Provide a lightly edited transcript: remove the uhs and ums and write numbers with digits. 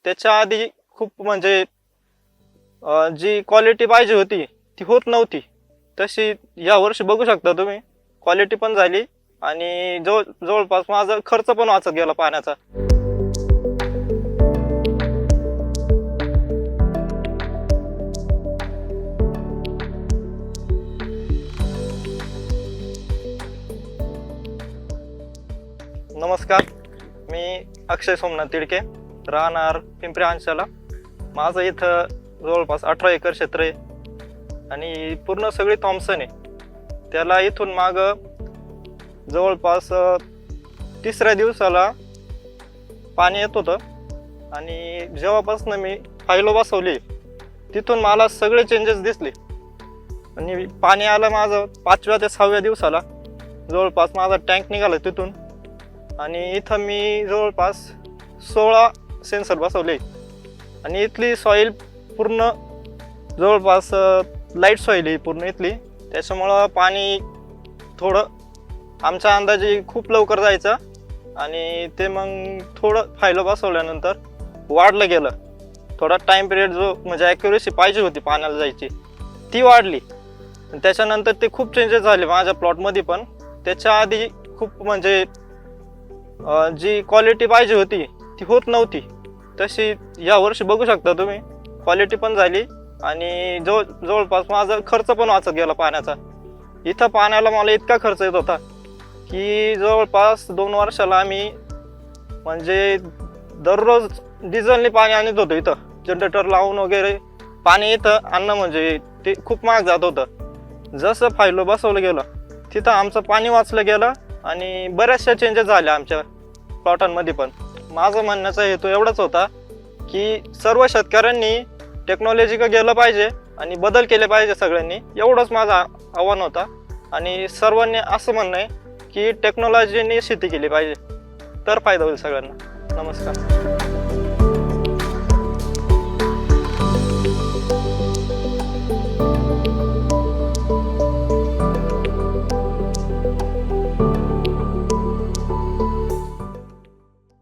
त्याच्या आधी खूप म्हणजे जी क्वालिटी पाहिजे होती ती होत नव्हती. तशी यावर्षी बघू शकता तुम्ही, क्वालिटी पण झाली आणि जवळपास माझा खर्च पण वाचत गेला पाण्याचा. नमस्कार, मी अक्षय सोमनाथ तिडके, राहणार पिंपरी अंशाला. माझं इथं जवळपास 18 एकर क्षेत्र आहे आणि पूर्ण सगळी थॉम्सन आहे. त्याला इथून माग जवळपास तिसऱ्या दिवसाला पाणी येत होतं आणि जेव्हापासून मी फायलो बसवली तिथून मला सगळे चेंजेस दिसले. आणि पाणी आलं माझं 5व्या ते 6व्या दिवसाला. जवळपास माझा टँक निघाला तिथून आणि इथं मी जवळपास 16 सेन्सर बसवले आणि इथली सॉईल पूर्ण जवळपास लाईट सॉईल आहे पूर्ण इथली. त्याच्यामुळं पाणी थोडं आमच्या अंदाजे खूप लवकर जायचं आणि ते मग थोडं फायलो बसवल्यानंतर वाढलं गेलं. थोडा टाईम पिरियड जो म्हणजे ॲक्युरेसी पाहिजे होती पाण्याला जायची ती वाढली. त्याच्यानंतर ते खूप चेंजेस झाले माझ्या प्लॉटमध्ये पण. त्याच्या आधी खूप म्हणजे जी क्वालिटी पाहिजे होती ती होत नव्हती. तशी यावर्षी बघू शकता तुम्ही, क्वालिटी पण झाली आणि जवळपास माझा खर्च पण वाचत गेला पाण्याचा. इथं पाण्याला मला इतका खर्च येत होता की जवळपास 2 वर्षाला आम्ही म्हणजे दररोज डिझेलने पाणी आणत होतो. इथं जनरेटर लावून वगैरे पाणी इथं आणणं म्हणजे ते खूप महाग जात होतं. जसं फायलो बसवलं गेलं तिथं आमचं पाणी वाचलं गेलं आणि बऱ्याचशा चेंजेस झाल्या आमच्या प्लॉटांमध्ये पण. माझं म्हणण्याचा हेतू एवढाच होता की सर्व शेतकऱ्यांनी टेक्नॉलॉजीकडे गेलं पाहिजे आणि बदल केले पाहिजे सगळ्यांनी, एवढंच माझं आव्हान होता. आणि सर्वांनी असं म्हणणं आहे की टेक्नॉलॉजीने शेती केली पाहिजे तर फायदा होईल सगळ्यांना. नमस्कार.